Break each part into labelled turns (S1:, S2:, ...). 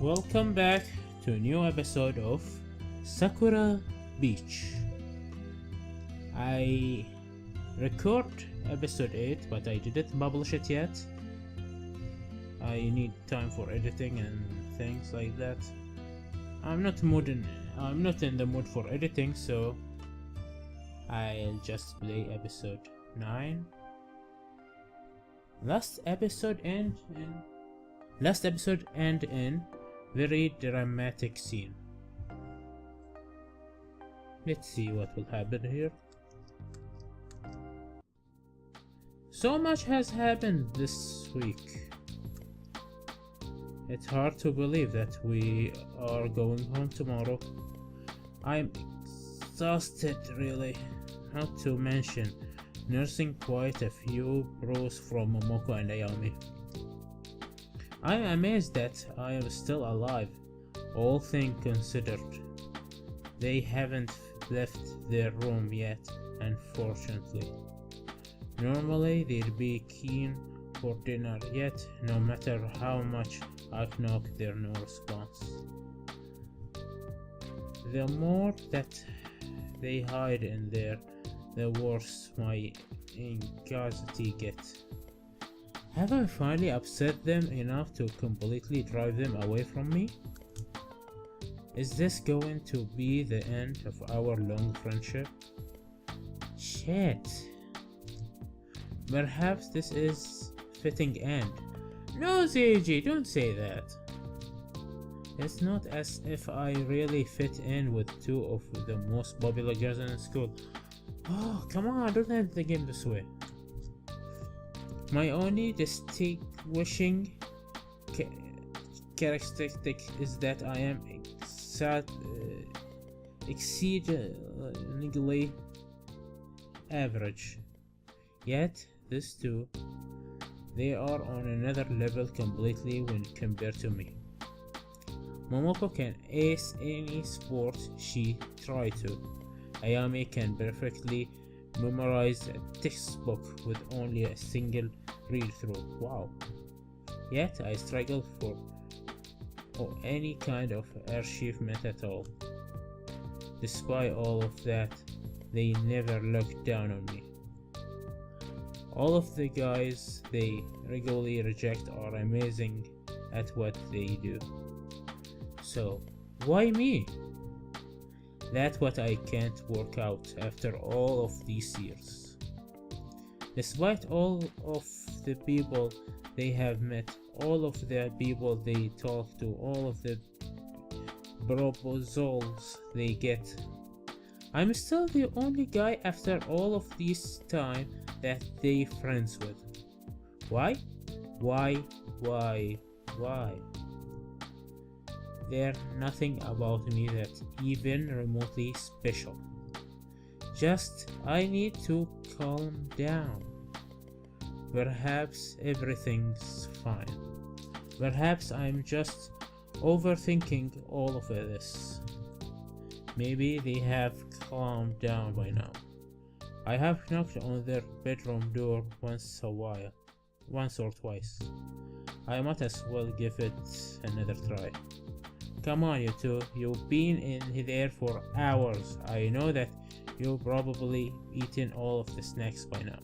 S1: Welcome back to a new episode of Sakura Beach. I record episode 8 but I didn't publish it yet. I need time for editing and things like that. I'm not in the mood for editing, so I'll just play episode 9. Last episode end in very dramatic scene. Let's see what will happen here. So much has happened this week. It's hard to believe that we are going home tomorrow. I'm exhausted, really. Not to mention nursing quite a few bros from Momoko and Ayami. I am amazed that I am still alive, all things considered. They haven't left their room yet, unfortunately. Normally they'd be keen for dinner, yet no matter how much I've knocked, there's no response. The more that they hide in there, the worse my anxiety gets. Have I finally upset them enough to completely drive them away from me? Is this going to be the end of our long friendship? Shit. Perhaps this is fitting end. No, Seiji, don't say that. It's not as if I really fit in with two of the most popular girls in school. Oh, come on, don't end the game this way. My only distinguishing characteristic is that I am exceedingly average. Yet, these two, they are on another level completely when compared to me. Momoko can ace any sport she tries to. Ayami can perfectly memorize a textbook with only a single read through. Wow. Yet I struggle for any kind of achievement at all. Despite all of that, they never look down on me. All of the guys they regularly reject are amazing at what they do. So, why me? That's what I can't work out after all of these years. Despite all of the people they have met, all of the people they talk to, all of the proposals they get, I'm still the only guy after all of this time that they friends with. Why? Why? There's nothing about me that's even remotely special. Just I need to calm down. Perhaps everything's fine. Perhaps I'm just overthinking all of this. Maybe they have calmed down by now. I have knocked on their bedroom door once or twice. I might as well give it another try. Come on, you two, you've been in there for hours. I know that you've probably eaten all of the snacks by now.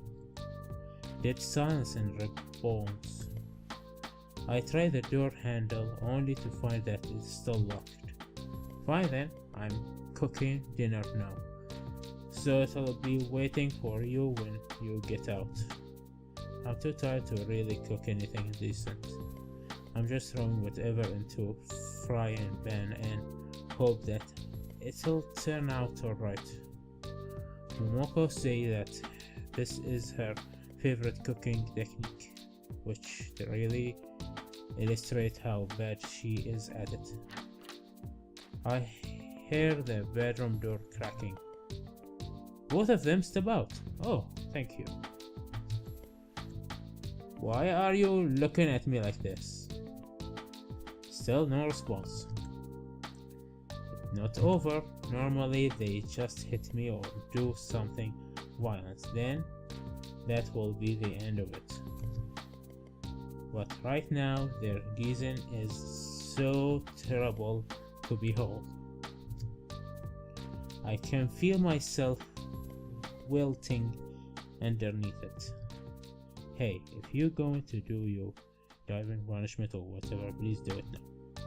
S1: Dead silence and bones. I try the door handle only to find that it's still locked. Fine then, I'm cooking dinner now, so it'll be waiting for you when you get out. I'm too tired to really cook anything decent. I'm just throwing whatever into frying pan and hope that it'll turn out alright. Momoko say that this is her favorite cooking technique, which really illustrates how bad she is at it. I hear the bedroom door cracking. Both of them step out. Oh, thank you. Why are you looking at me like this? Still no response. Not over. Normally they just hit me or do something violent. Then that will be the end of it. But right now their gazing is so terrible to behold. I can feel myself wilting underneath it. Hey, if you're going to do your diving punishment or whatever, please do it now.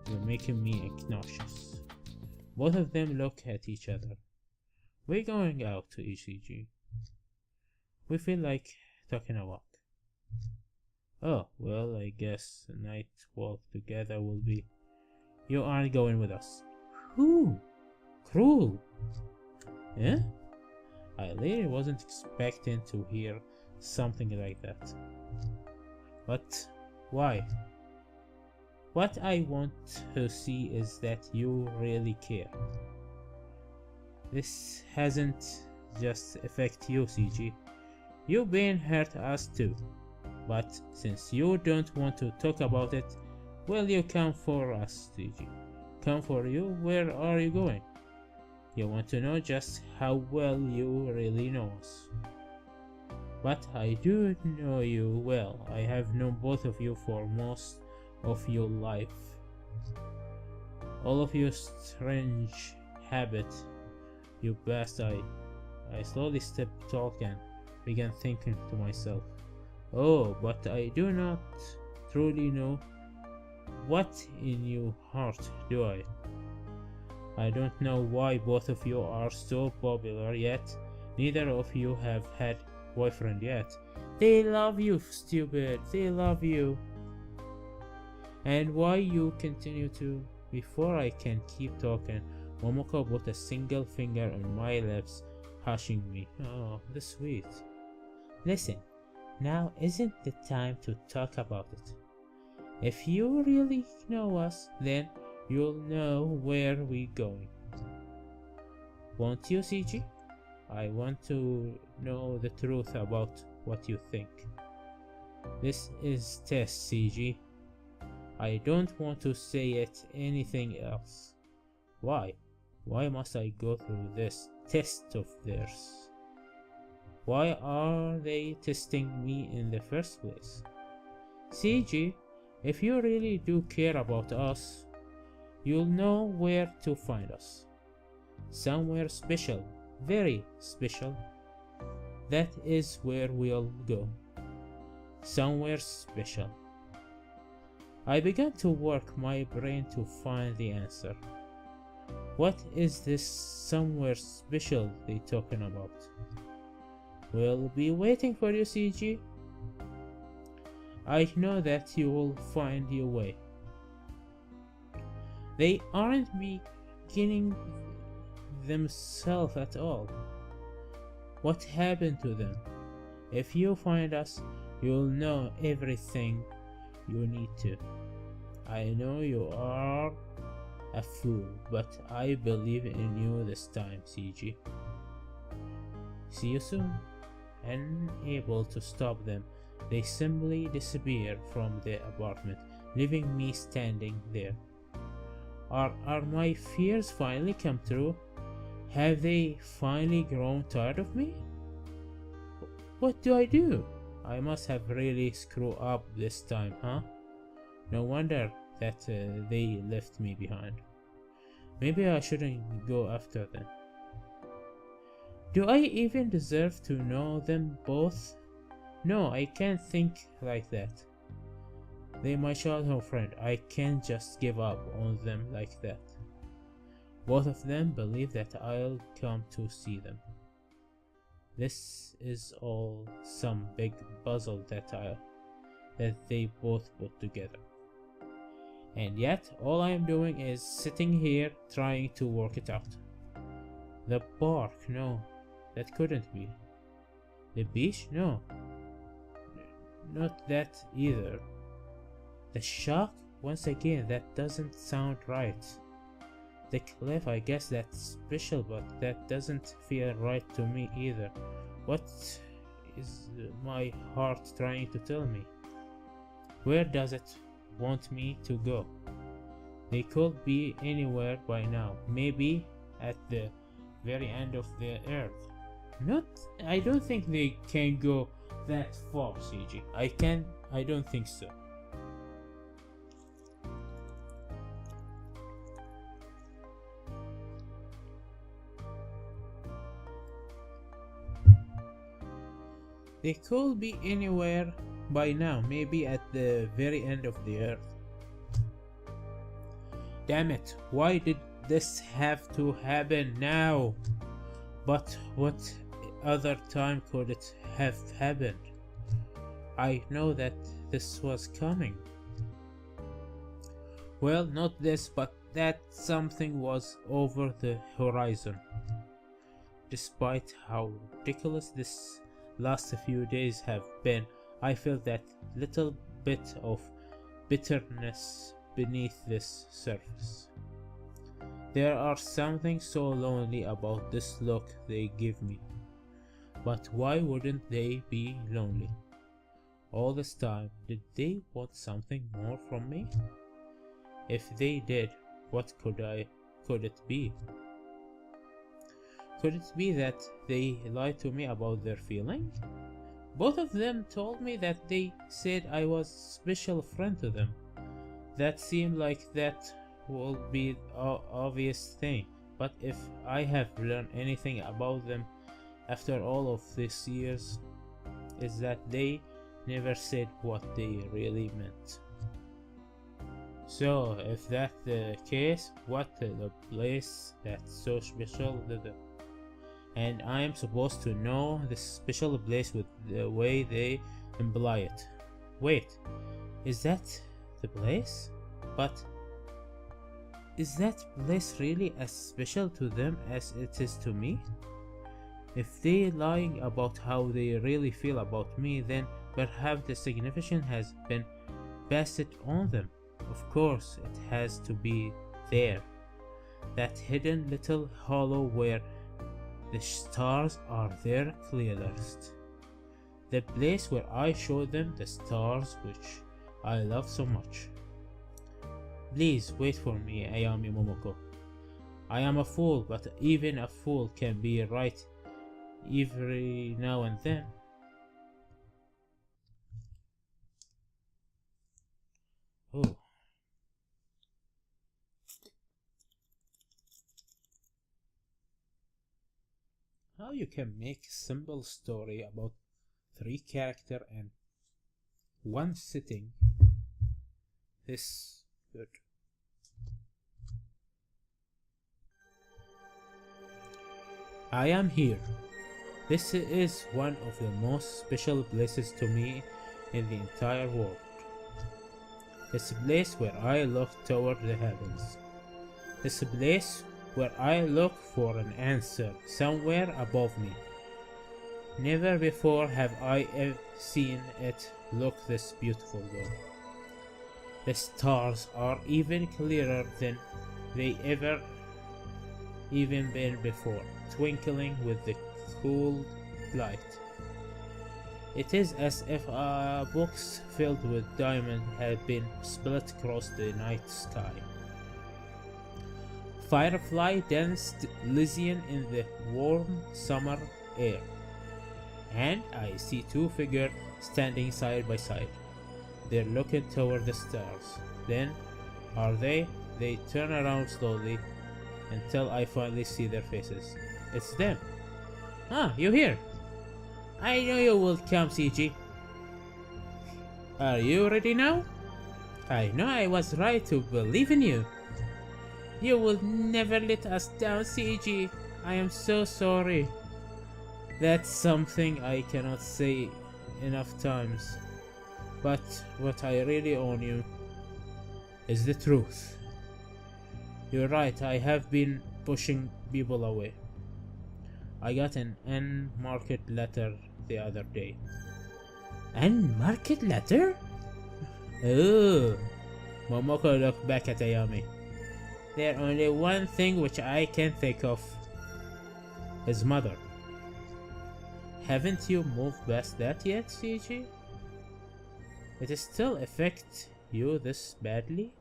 S1: You're making me nauseous. Both of them look at each other. We're going out to ECG. We feel like taking a walk. Oh, well, I guess a night walk together will be. You aren't going with us. Who? Cruel. Eh? I really wasn't expecting to hear something like that. But why? What I want to see is that you really care. This hasn't just affected you, CG. You've been hurt us too. But since you don't want to talk about it, will you come for us, CG? Come for you? Where are you going? You want to know just how well you really know us. But I do know you well. I have known both of you for most of your life. All of your strange habits, you bastard. I slowly stepped back and began thinking to myself, oh, but I do not truly know. What in your heart do I? I don't know why both of you are so popular yet. Neither of you have had boyfriend yet. They love you, stupid. They love you. And why you continue to? Before I can keep talking, Momoko put a single finger on my lips, hushing me. Oh, that's sweet. Listen, now isn't the time to talk about it. If you really know us, then you'll know where we're going. Won't you, CG? I want to know the truth about what you think. This is test, CG. I don't want to say it anything else. Why? Why must I go through this test of theirs? Why are they testing me in the first place? CG, if you really do care about us, you'll know where to find us. Somewhere special, very special. That is where we'll go. Somewhere special. I began to work my brain to find the answer. What is this somewhere special they talking about? We'll be waiting for you, CG. I know that you will find your way. They aren't beginning themselves at all. What happened to them? If you find us, you'll know everything you need to. I know you are a fool, but I believe in you this time, CG. See you soon. Unable to stop them, they simply disappeared from the apartment, leaving me standing there. Are my fears finally come true? Have they finally grown tired of me? What do I do? I must have really screwed up this time, huh? No wonder that they left me behind. Maybe I shouldn't go after them. Do I even deserve to know them both? No, I can't think like that. They're my childhood friend. I can't just give up on them like that. Both of them believe that I'll come to see them. This is all some big puzzle that they both put together. And yet, all I'm doing is sitting here trying to work it out. The park, no, that couldn't be. The beach, no, not that either. The shock, once again, that doesn't sound right. The cliff, I guess that's special, but that doesn't feel right to me either. What is my heart trying to tell me? Where does it want me to go? They could be anywhere by now, maybe at the very end of the earth. I don't think they can go that far, CG. I don't think so. They could be anywhere by now, maybe at the very end of the earth. Damn it, why did this have to happen now? But what other time could it have happened? I know that this was coming. Well, not this, but that something was over the horizon. Despite how ridiculous this last few days have been, I feel that little bit of bitterness beneath this surface. There are something so lonely about this look they give me. But why wouldn't they be lonely? All this time, did they want something more from me? If they did, what could it be? Could it be that they lied to me about their feeling? Both of them told me that they said I was a special friend to them. That seemed like that would be the obvious thing, but if I have learned anything about them after all of these years, is that they never said what they really meant. So, if that's the case, what the place that's so special to them? And I am supposed to know this special place with the way they imply it. Wait, is that the place? But is that place really as special to them as it is to me? If they're lying about how they really feel about me, then perhaps the significance has been passed on them. Of course, it has to be there. That hidden little hollow where the stars are their clearest. The place where I show them the stars which I love so much. Please wait for me, Ayami Momoko. I am a fool, but even a fool can be right every now and then. Oh. How you can make a simple story about 3 characters and 1 sitting this good? I am here. This is one of the most special places to me in the entire world. It's a place where I look toward the heavens. It's a place where I look for an answer somewhere above me. Never before have I ever seen it look this beautiful though. The stars are even clearer than they ever even been before, twinkling with the cool light. It is as if a box filled with diamonds had been split across the night sky. Firefly danced Lysian in the warm summer air, and I see 2 figures standing side by side. They're looking toward the stars. Then, they turn around slowly until I finally see their faces. It's them. Ah, you're here. I knew you would come, CG. Are you ready now? I know I was right to believe in you. You will never let us down, CG. I am so sorry. That's something I cannot say enough times. But what I really owe you is the truth. You're right, I have been pushing people away. I got an unmarked letter the other day. Unmarked letter? Oh. Momoko looked back at Ayami. There's only one thing which I can think of. His mother. Haven't you moved past that yet, CG? It still affects you this badly?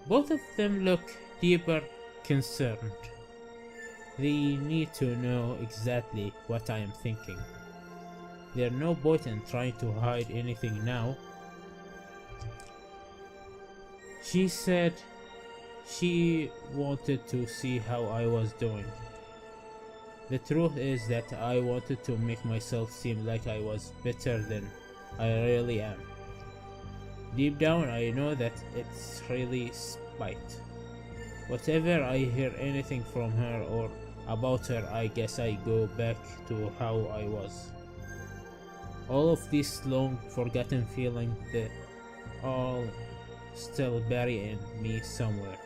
S1: Both of them look deeper concerned. They need to know exactly what I am thinking. There's no point in trying to hide anything now. She said she wanted to see how I was doing. The truth is that I wanted to make myself seem like I was better than I really am. Deep down, I know that it's really spite. Whatever I hear anything from her or about her, I guess I go back to how I was. All of these long forgotten feelings, they all still bury in me somewhere.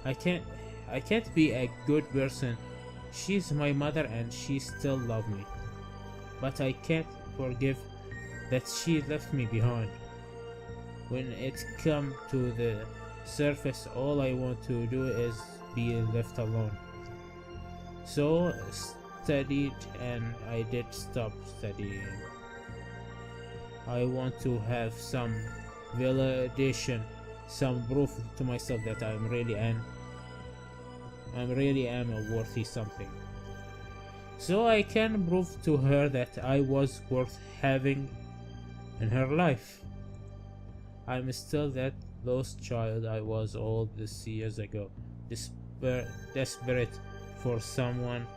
S1: I can't I can't be a good person. She's my mother and she still loves me. But I can't forgive that she left me behind. When it comes to the surface, all I want to do is be left alone. So studied and I did stop studying. I want to have some validation, some proof to myself that I'm really am a worthy something. So I can prove to her that I was worth having in her life. I'm still that lost child I was all these years ago, desperate for someone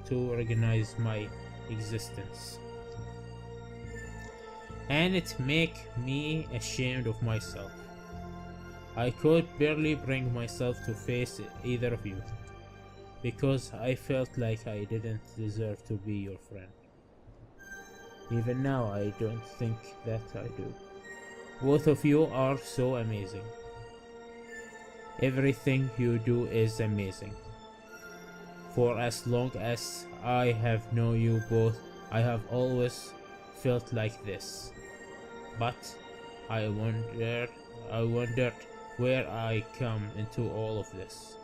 S1: to recognize my existence. And it make me ashamed of myself. I could barely bring myself to face either of you, because I felt like I didn't deserve to be your friend. Even now, I don't think that I do. Both of you are so amazing. Everything you do is amazing. For as long as I have known you both, I have always felt like this. But I wondered where I come into all of this.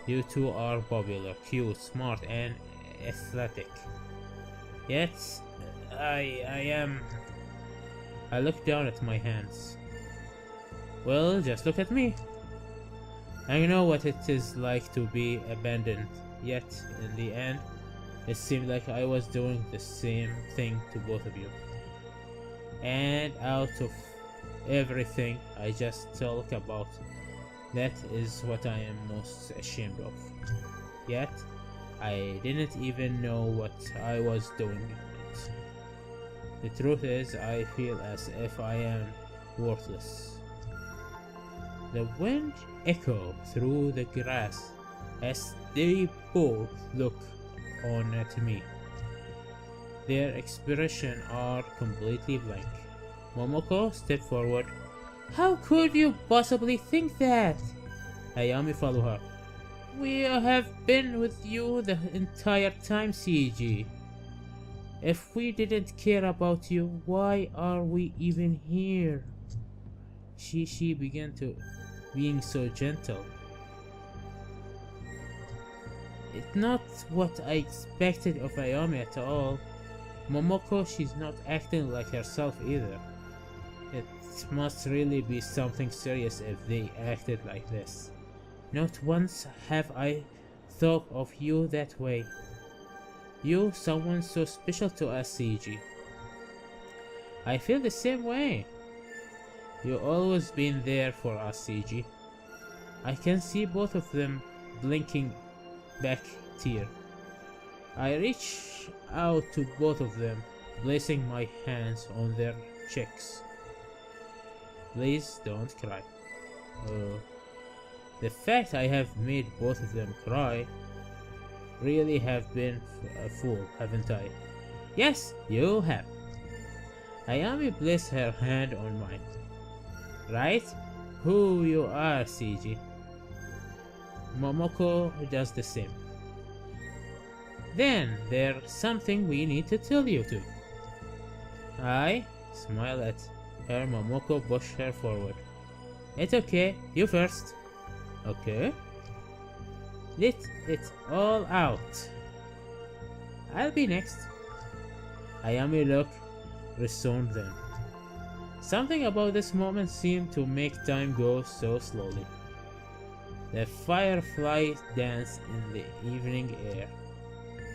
S1: You two are popular, cute, smart, and athletic. Yet, I look down at my hands. Well, just look at me. I know what it is like to be abandoned, yet in the end, it seemed like I was doing the same thing to both of you. And out of everything I just talk about, that is what I am most ashamed of. Yet, I didn't even know what I was doing it. The truth is, I feel as if I am worthless. The wind echoed through the grass as they both look on at me. Their expressions are completely blank. Momoko stepped forward. How could you possibly think that? Ayami followed her. We have been with you the entire time, CG. If we didn't care about you, why are we even here? She began to being so gentle. It's not what I expected of Ayami at all. Momoko, she's not acting like herself either. It must really be something serious if they acted like this. Not once have I thought of you that way. You, someone so special to us, CG. I feel the same way. You always been there for us, CG. I can see both of them blinking back tear. I reach out to both of them, placing my hands on their cheeks. Please don't cry. Oh, the fact I have made both of them cry. Really have been a fool, haven't I? Yes, you have. Ayami placed her hand on mine. Right? Who you are, CG. Momoko does the same. Then there's something we need to tell you too. I smile at her. Momoko pushed her forward. It's okay, you first. Okay. Let it all out. I'll be next. Ayami looked resigned then. Something about this moment seemed to make time go so slowly. The fireflies danced in the evening air.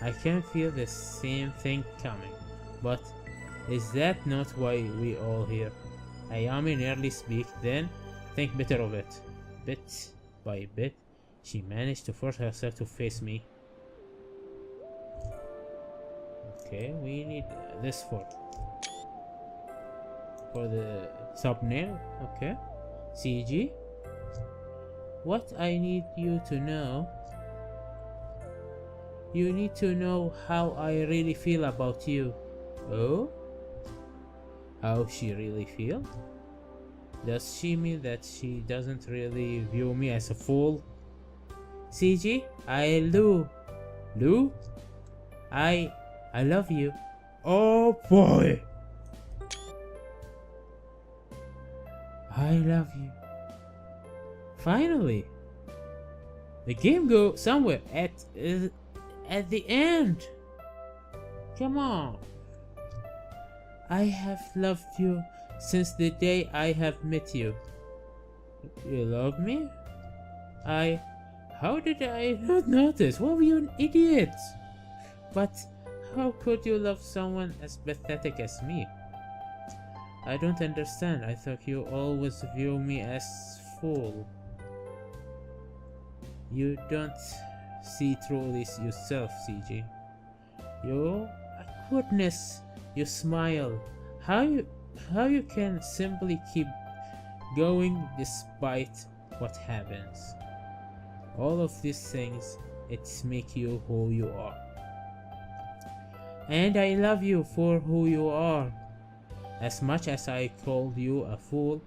S1: I can feel the same thing coming, but is that not why we all here? Ayami nearly speak, then think better of it. Bit by bit, she managed to force herself to face me. Okay, we need this for the thumbnail. Okay, CG. What I need you to know. You need to know how I really feel about you. Oh? How she really feel? Does she mean that she doesn't really view me as a fool? CG, Lou, I love you. Oh boy! I love you. Finally! The game go somewhere at the end. Come on. I have loved you since the day I have met you. You love me? How did I not notice? Well, you an idiot. But how could you love someone as pathetic as me? I don't understand. I thought you always view me as fool. You don't see through this yourself, CG. You, goodness, you smile. How you can simply keep going despite what happens. All of these things, it's make you who you are. And I love you for who you are. As much as I called you a fool,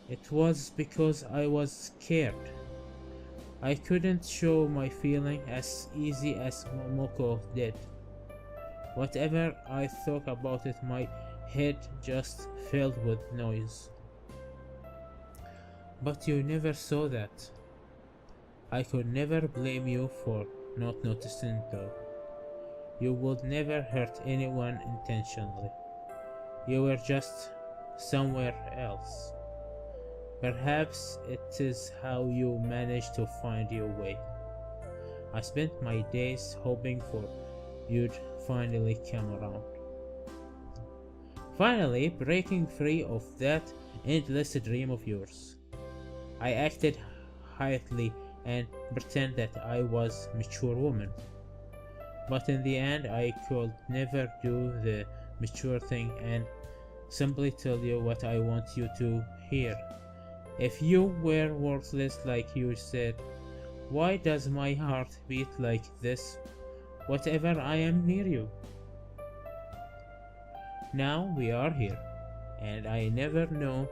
S1: it was because I was scared. I couldn't show my feeling as easy as Momoko did. Whatever I thought about it, my head just filled with noise. But you never saw that. I could never blame you for not noticing though. You would never hurt anyone intentionally. You were just somewhere else. Perhaps it is how you managed to find your way. I spent my days hoping for you'd finally come around. Finally breaking free of that endless dream of yours. I acted hastily and pretend that I was a mature woman. But in the end I could never do the mature thing and simply tell you what I want you to hear. If you were worthless like you said, why does my heart beat like this whatever I am near you? Now we are here, and I never know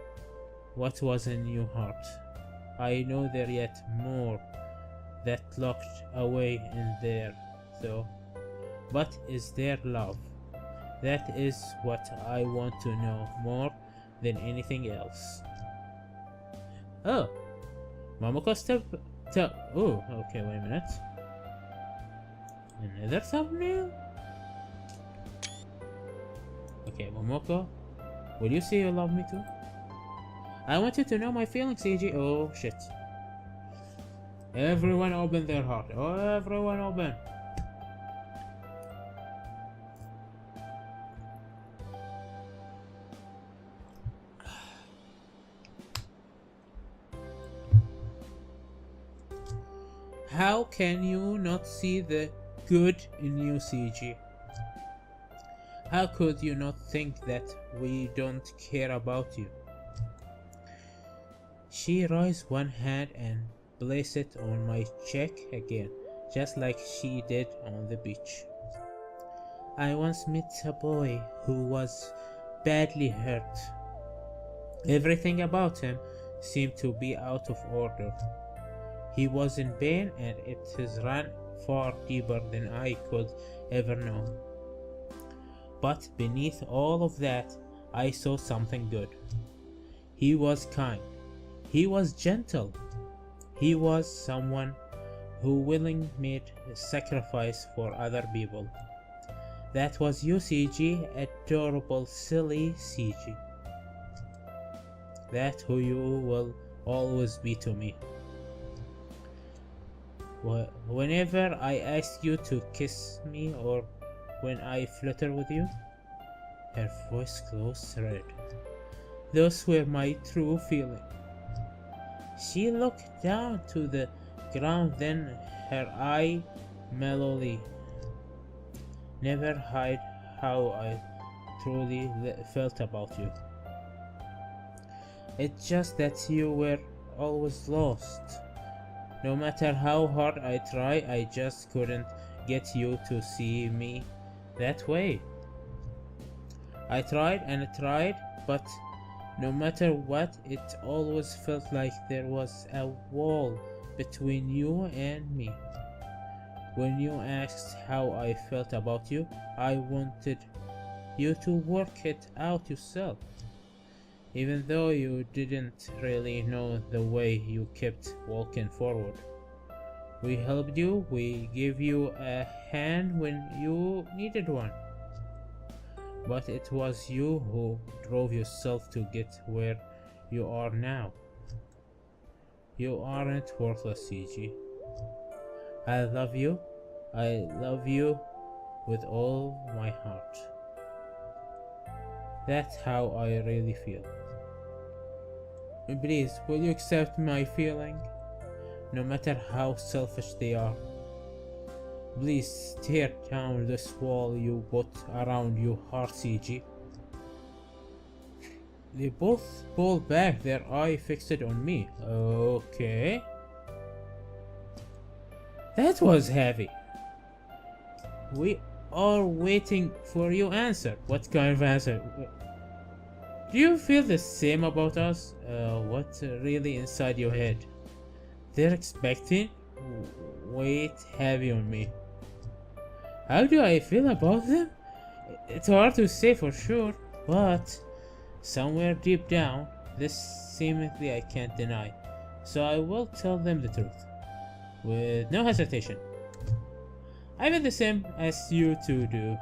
S1: what was in your heart. I know there yet more that locked away in there though. But is there love? That is what I want to know more than anything else. Oh, Momoko oh, okay, wait a minute. Another thumbnail? Okay, Momoko, will you say you love me too? I want you to know my feelings, CG. Oh, shit. Everyone open their heart. Oh, everyone open. How can you not see the good in you, CG? How could you not think that we don't care about you? She raised one hand and placed it on my cheek again, just like she did on the beach. I once met a boy who was badly hurt. Everything about him seemed to be out of order. He was in pain and it has run far deeper than I could ever know. But beneath all of that, I saw something good. He was kind. He was gentle. He was someone who willingly made a sacrifice for other people. That was you, CG, adorable, silly CG. That's who you will always be to me. Whenever I ask you to kiss me or when I flirt with you, her voice closed red. Those were my true feelings. She looked down to the ground, then her eye mellowly. Never hide how I truly felt about you. It's just that you were always lost. No matter how hard I try, I just couldn't get you to see me that way. I tried and tried, but no matter what, it always felt like there was a wall between you and me. When you asked how I felt about you, I wanted you to work it out yourself. Even though you didn't really know the way, you kept walking forward. We helped you, we gave you a hand when you needed one. But it was you who drove yourself to get where you are now. You aren't worthless, CG. I love you. I love you with all my heart. That's how I really feel. Please, will you accept my feeling? No matter how selfish they are. Please tear down this wall you put around your heart, CG. They both pulled back, their eye fixed on me. Okay. That was heavy. We are waiting for your answer. What kind of answer? Do you feel the same about us? What's really inside your head? They're expecting weight heavy on me. How do I feel about them? It's hard to say for sure, but somewhere deep down, this seemingly I can't deny. So I will tell them the truth, with no hesitation. I feel the same as you two do.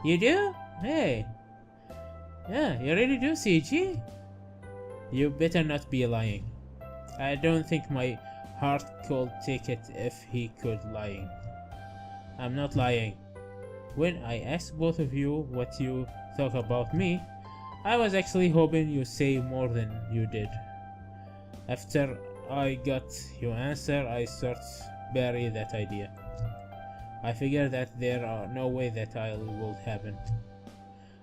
S1: You do? Hey. Yeah, you really do, CG? You better not be lying. I don't think my heart could take it if he could lying. I'm not lying. When I asked both of you what you thought about me, I was actually hoping you'd say more than you did. After I got your answer, I started bury that idea. I figured that there are no way that will happen.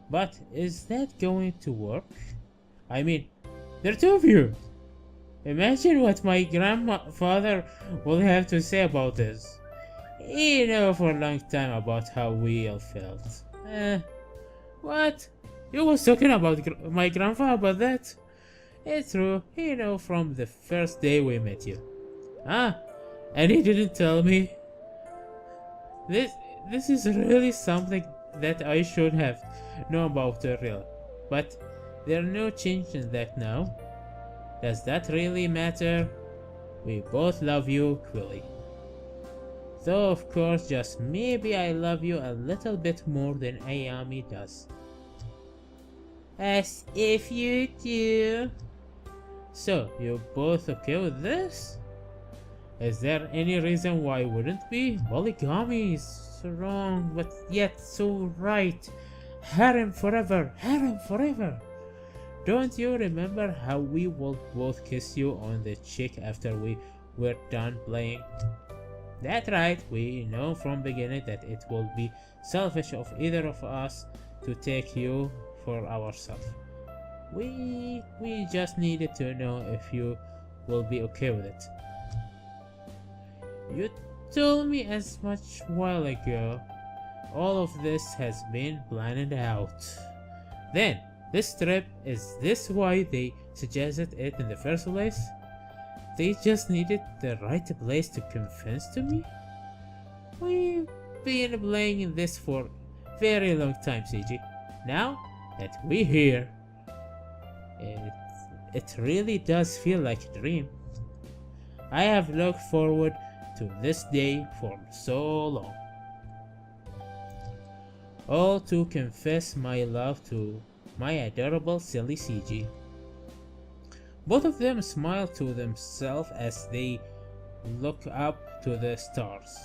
S1: But is that going to work? I mean, there are two of you. Imagine what my grandfather will have to say about this. He knew for a long time about how we all felt. What? You was talking about my grandfather about that? It's true, he knew from the first day we met you. Ah, and he didn't tell me. This is really something that I should have known about real. But there's no change in that now. Does that really matter? We both love you equally. Though of course just maybe I love you a little bit more than Ayami does. As if you do. So, you both okay with this? Is there any reason why it wouldn't be? Polygamy is so wrong, but yet so right. Harem forever, harem forever. Don't you remember how we will both kiss you on the cheek after we were done playing? That's right, we know from beginning that it will be selfish of either of us to take you for ourselves. We just needed to know if you will be okay with it. You told me as much while ago. All of this has been planned out. Then, this trip, is this why they suggested it in the first place? They just needed the right place to convince to me? We've been playing this for a very long time, CG. Now that we're here, it really does feel like a dream. I have looked forward to this day for so long. All to confess my love to my adorable silly CG. Both of them smile to themselves as they look up to the stars.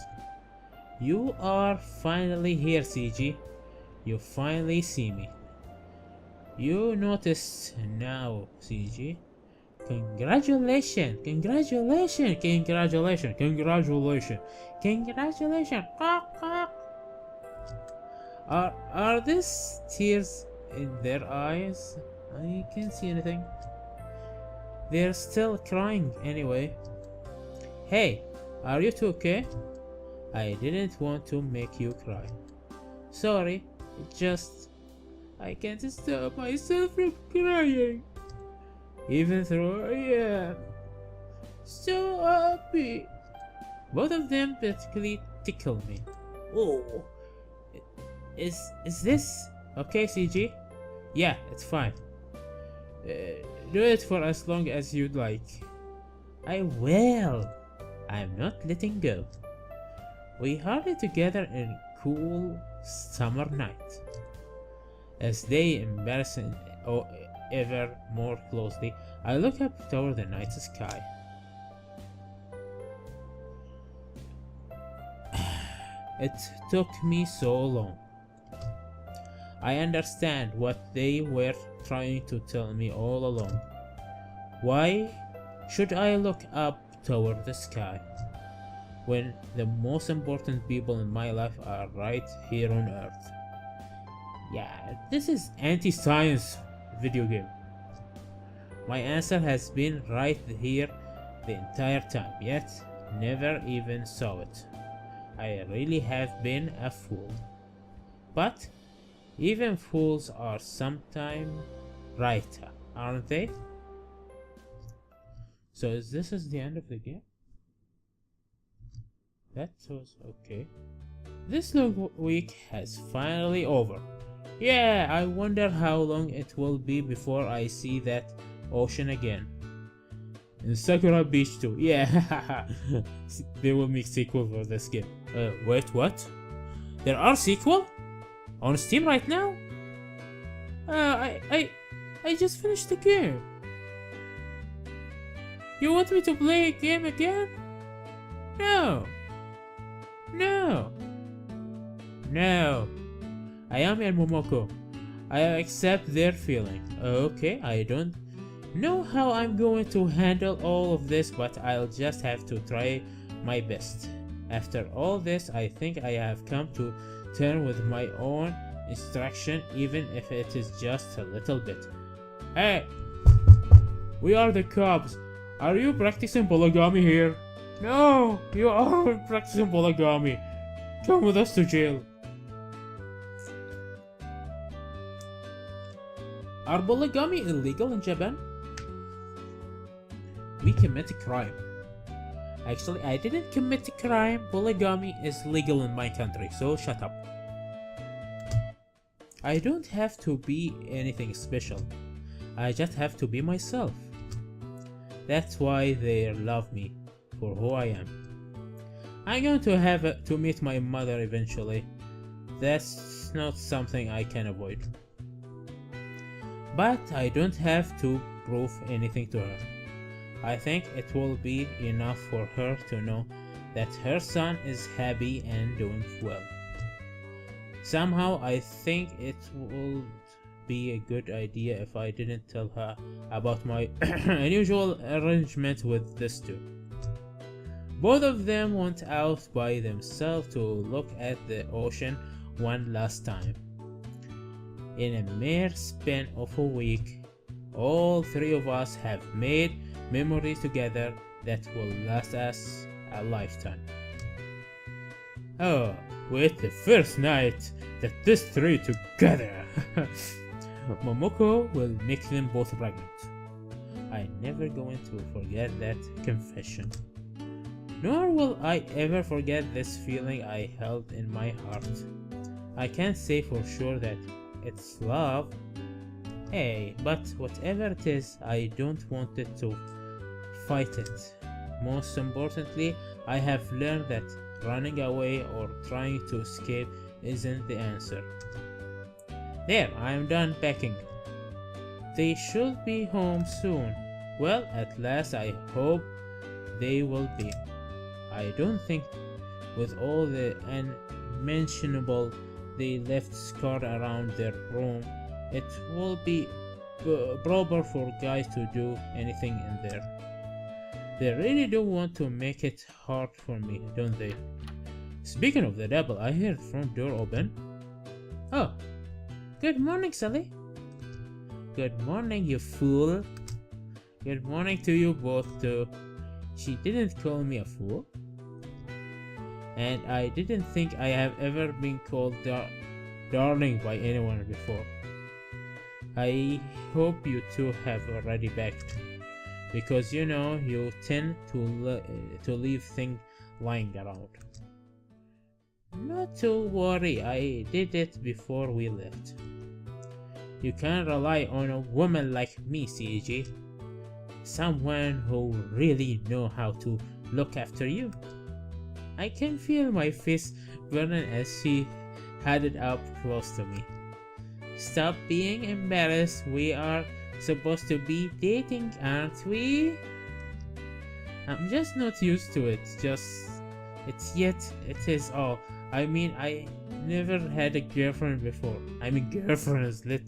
S1: You are finally here, CG. You finally see me. You notice now, CG. Congratulations, congratulations, congratulations, congratulations, congratulations. Are these tears in their eyes? I can't see anything. They're still crying anyway. Hey, are you two okay? I didn't want to make you cry. Sorry, it just... I can't stop myself from crying. Even though I am so happy. Both of them practically tickle me. Oh, is this okay, CG? Yeah, it's fine. Do it for as long as you'd like. I will. I'm not letting go. We hurry together in cool summer night. As they embrace ever more closely, I look up toward the night sky. It took me so long. I understand what they were trying to tell me all along. Why should I look up toward the sky when the most important people in my life are right here on Earth? Yeah, this is anti-science video game. My answer has been right here the entire time, yet never even saw it. I really have been a fool. But even fools are sometimes right, aren't they? So this is the end of the game? That was okay. This long week has finally over. Yeah, I wonder how long it will be before I see that ocean again. In Sakura Beach too. Yeah, they will make sequel for this game. Wait, what? There are sequel? On Steam right now? I just finished the game. You want me to play a game again? No. No. No. Ayami and Momoko. I accept their feeling. Okay, I don't know how I'm going to handle all of this, but I'll just have to try my best. After all this, I think I have come to terms with my own instruction, even if it is just a little bit. Hey! We are the cops. Are you practicing polygamy here? No! You aren't practicing polygamy. Come with us to jail. Are polygamy illegal in Japan? We commit a crime. Actually, I didn't commit a crime. Polygamy is legal in my country, so shut up. I don't have to be anything special. I just have to be myself. That's why they love me for who I am. I'm going to have to meet my mother eventually. That's not something I can avoid. But I don't have to prove anything to her. I think it will be enough for her to know that her son is happy and doing well. Somehow I think it would be a good idea if I didn't tell her about my unusual arrangement with this two. Both of them went out by themselves to look at the ocean one last time. In a mere span of a week, all three of us have made memories together that will last us a lifetime. Oh, wait, the first night that these three together. Momoko will make them both pregnant. I'm never going to forget that confession. Nor will I ever forget this feeling I held in my heart. I can't say for sure that it's love. Hey, but whatever it is, I don't want it to fight it. Most importantly, I have learned that running away or trying to escape isn't the answer. There, I am done packing. They should be home soon. Well, at last I hope they will be. I don't think with all the unmentionable they left scarred around their room, it will be proper for guys to do anything in there. They really do want to make it hard for me, don't they? Speaking of the devil, I heard front door open. Oh, good morning, Sally. Good morning, you fool. Good morning to you both, too. She didn't call me a fool. And I didn't think I have ever been called darling by anyone before. I hope you two have already backed. Because you know, you tend to leave things lying around. Not to worry, I did it before we left. You can rely on a woman like me, CG. Someone who really know how to look after you. I can feel my face burning as she headed up close to me. Stop being embarrassed, we are supposed to be dating, aren't we? I'm just not used to it, it is all. I mean, I never had a girlfriend before. I mean, girlfriends, let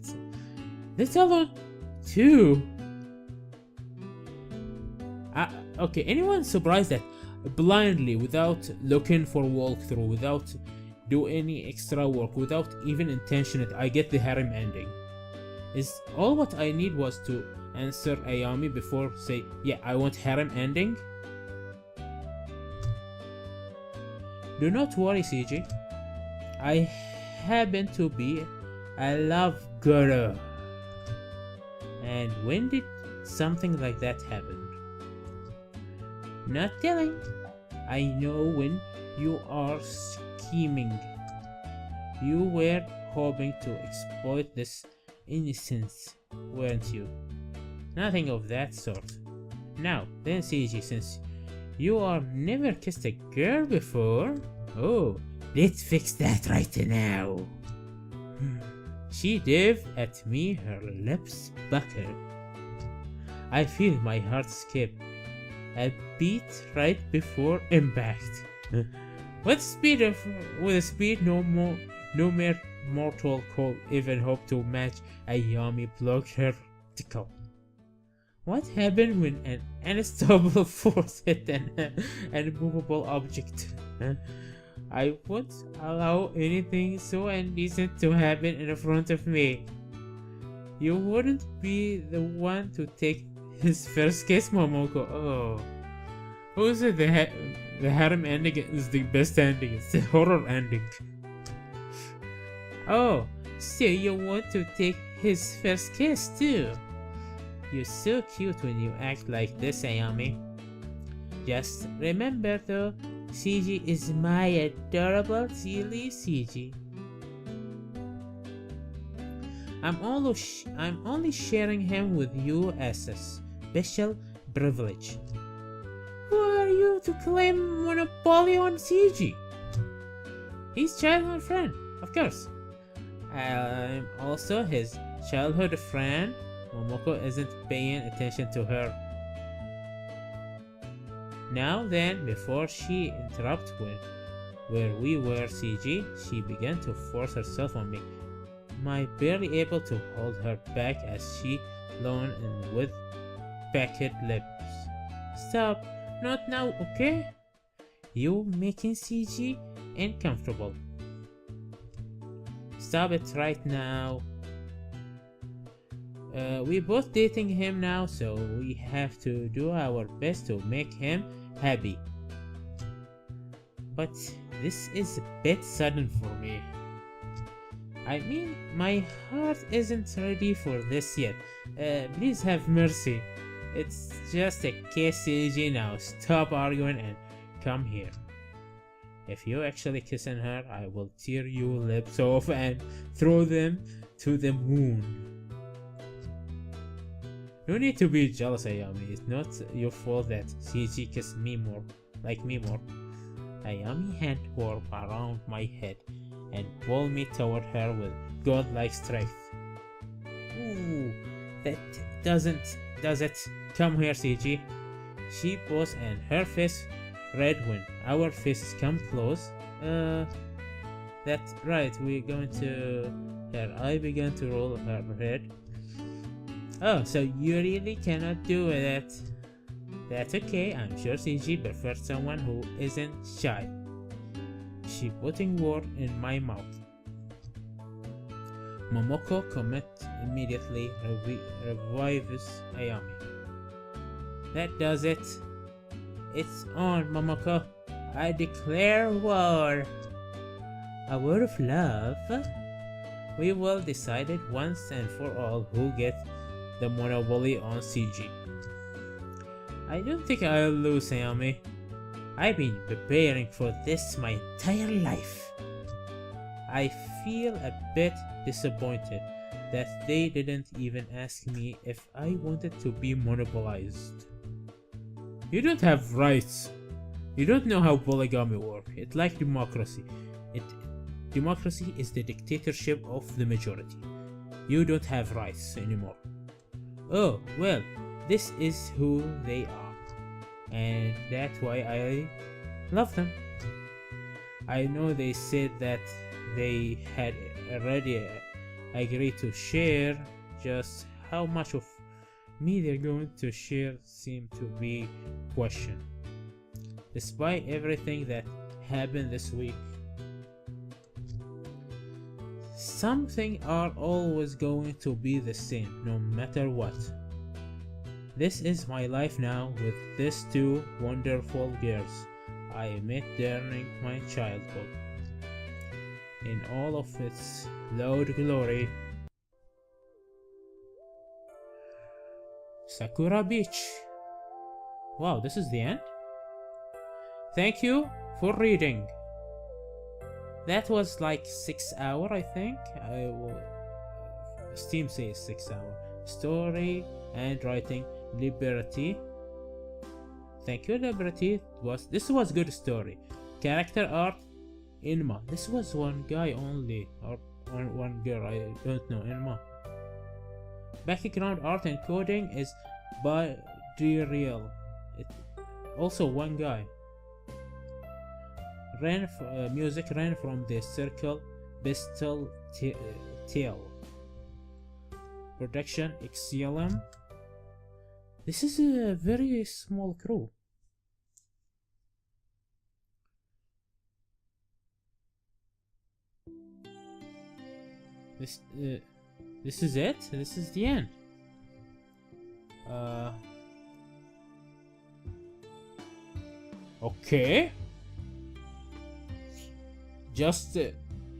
S1: alone two. Okay, anyone surprised that blindly, without looking for walkthrough, without do any extra work, without even intention it, I get the harem ending? Is all what I need was to answer Ayami before say, yeah, I want harem ending? Do not worry, CJ. I happen to be a love guru. And when did something like that happen? Not telling. I know when you are scheming. You were hoping to exploit this innocence, weren't you? Nothing of that sort. Now, then CG, since you are never kissed a girl before, oh, let's fix that right now. She dived at me, her lips buckled. I feel my heart skip a beat right before impact. With a speed no mere mortal could even hope to match. Ayami blocked her tickle. What happened when an unstoppable force hit an immovable object? I won't allow anything so indecent to happen in front of me. You wouldn't be the one to take his first kiss, Momoko. Oh. Who said the harem ending is the best ending? It's the horror ending. Oh, so you want to take his first kiss too? You're so cute when you act like this, Ayami. Just remember though, CG is my adorable silly CG. I'm only sharing him with you as a special privilege. Who are you to claim monopoly on CG? He's childhood friend, of course. I'm also his childhood friend. Momoko isn't paying attention to her. Now then, before she interrupted where we were CG, she began to force herself on me. My barely able to hold her back as she leaned in with packed lips. Stop, not now, okay? You making CG uncomfortable. Stop it right now. We both dating him now, so we have to do our best to make him happy. But this is a bit sudden for me. I mean, my heart isn't ready for this yet. Please have mercy. It's just a kiss, CG now. Stop arguing and come here. If you actually kissing her, I will tear your lips off and throw them to the moon. No need to be jealous, Ayami. It's not your fault that CG kissed me more, like me more. Ayami hand warped around my head and pulled me toward her with godlike strength. Ooh, that does it. Come here, CG. She paused and her face red when our faces come close. That's right, we're going to... Her eye began to roll her head. Oh, so you really cannot do that. That's okay, I'm sure CG prefers someone who isn't shy. She putting word in my mouth. Momoko commit immediately revives Ayami. That does it. It's on, Momoko. I declare war. A war of love? We will decide it once and for all who gets the monopoly on CG. I don't think I'll lose, Ayami. I've been preparing for this my entire life. I feel a bit disappointed that they didn't even ask me if I wanted to be monopolized. You don't have rights. You don't know how polygamy works. It's like democracy. Democracy is the dictatorship of the majority. You don't have rights anymore. Oh, well, this is who they are. And that's why I love them. I know they said that they had already agreed to share. Just how much of me they're going to share seem to be questioned. Despite everything that happened this week, something are always going to be the same no matter what. This is my life now with these two wonderful girls I met during my childhood. In all of its loud glory. Sakura Beach. Wow, this is the end? Thank you for reading. That was like 6 hours, I think. Steam says 6 hours. Story and writing, Liberty. Thank you, Liberty. This was good story. Character art, Inma. This was one guy only, or one girl. I don't know. Inma. Background art and coding is by Real. Also one guy. Music ran from the Circle Pistol Tail. Production XLM. This is a very small crew. This is it. This is the end. Okay. Just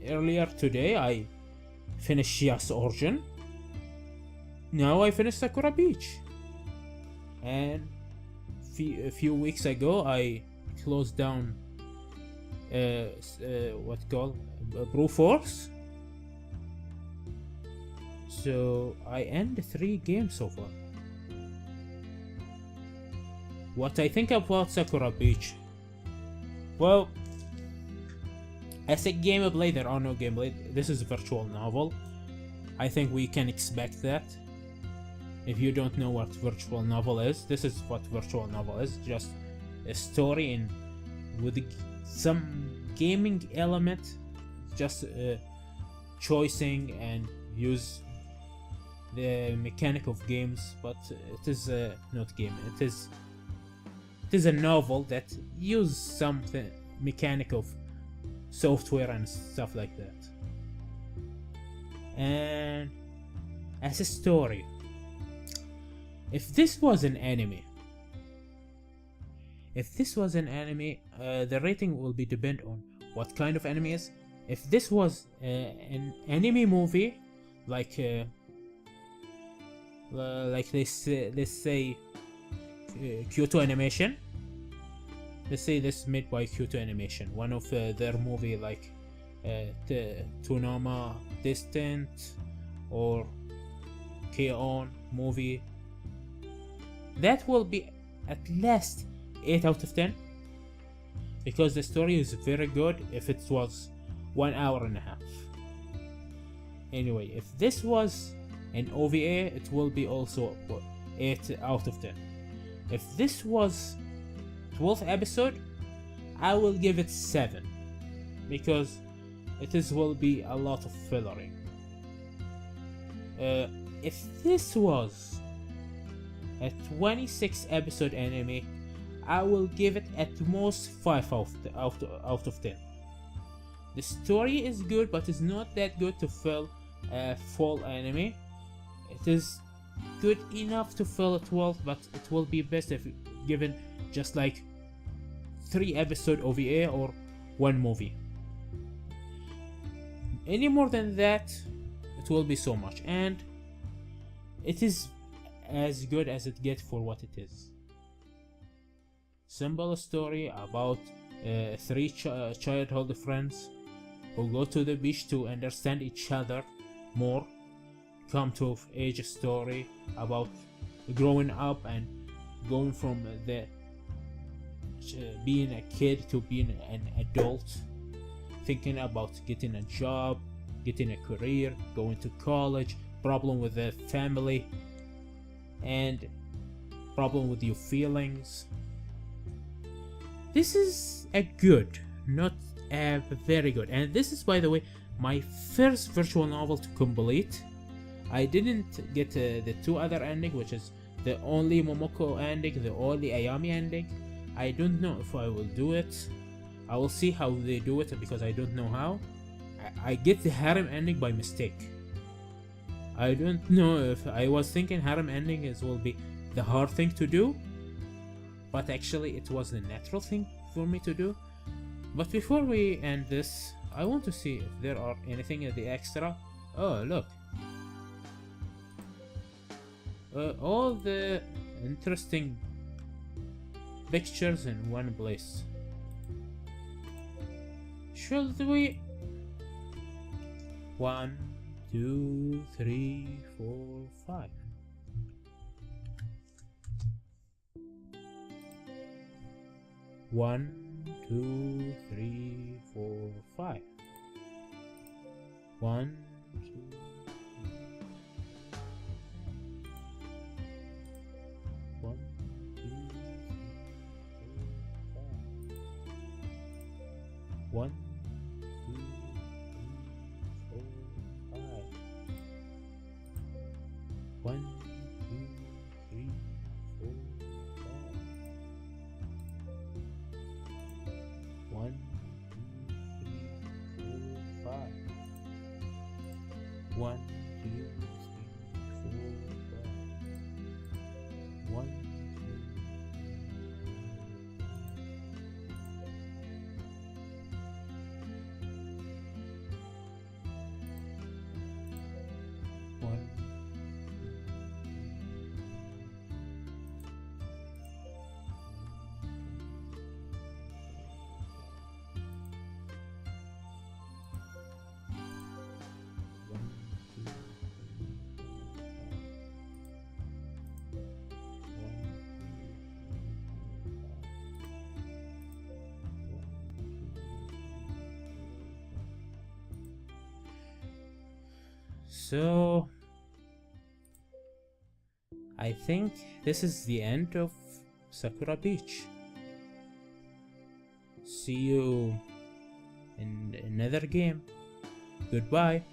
S1: earlier today I finished Shia's Origin. Now I finished Sakura Beach. And a few weeks ago I closed down what's called Brew Force. So I end 3 games so far. What I think about Sakura Beach? Well, as a gameplay, there are no gameplay. This is a virtual novel. I think we can expect that. If you don't know what virtual novel is, this is what virtual novel is. Just a story in with some gaming element. Just choosing and use the mechanic of games, but it is not game. It is a novel that uses something mechanic of software and stuff like that. And as a story, if this was an anime, the rating will be depend on what kind of anime is. If this was an anime movie, like let's say Kyoto Animation. Let's say this is made by Kyoto Animation. One of their movie like Tunama Distant or K-On movie. That will be at least 8 out of 10. Because the story is very good if it was 1 hour and a half. Anyway, if this was an OVA, it will be also 8 out of 10. If this was 12th episode, I will give it 7 because will be a lot of fillering. If this was a 26 episode anime, I will give it at most 5 out of 10. The story is good, but it's not that good to fill a full anime. It is good enough to fill it well, but it will be best if given just like 3 episode OVA or 1 movie. Any more than that, it will be so much, and it is as good as it gets for what it is. Simple story about three childhood friends who go to the beach to understand each other more. Come to age story about growing up and going from the being a kid to being an adult, thinking about getting a job, getting a career, going to college, problem with the family, and problem with your feelings. This is a good, not a very good, and this is, by the way, my first virtual novel to complete. I didn't get the 2 other ending, which is the only Momoko ending, the only Ayami ending. I don't know if I will do it. I will see how they do it because I don't know how. I get the harem ending by mistake. I don't know if I was thinking harem ending will be the hard thing to do, but actually it was the natural thing for me to do. But before we end this, I want to see if there are anything in the extra. Oh, look. All the interesting pictures in one place. Should we? 1, 2, 3, 4, 5. One, 2, 3, 4, 5. 1, 2. 1, 2, 3, 4, 5. 1, 2, 3, 4, 5. 1, 2, 3, 4, 5. 1, 2, 3, 4, 5. 1, 2, 3, 4, 5. 1, 1. So I think this is the end of Sakura Beach. See you in another game. Goodbye.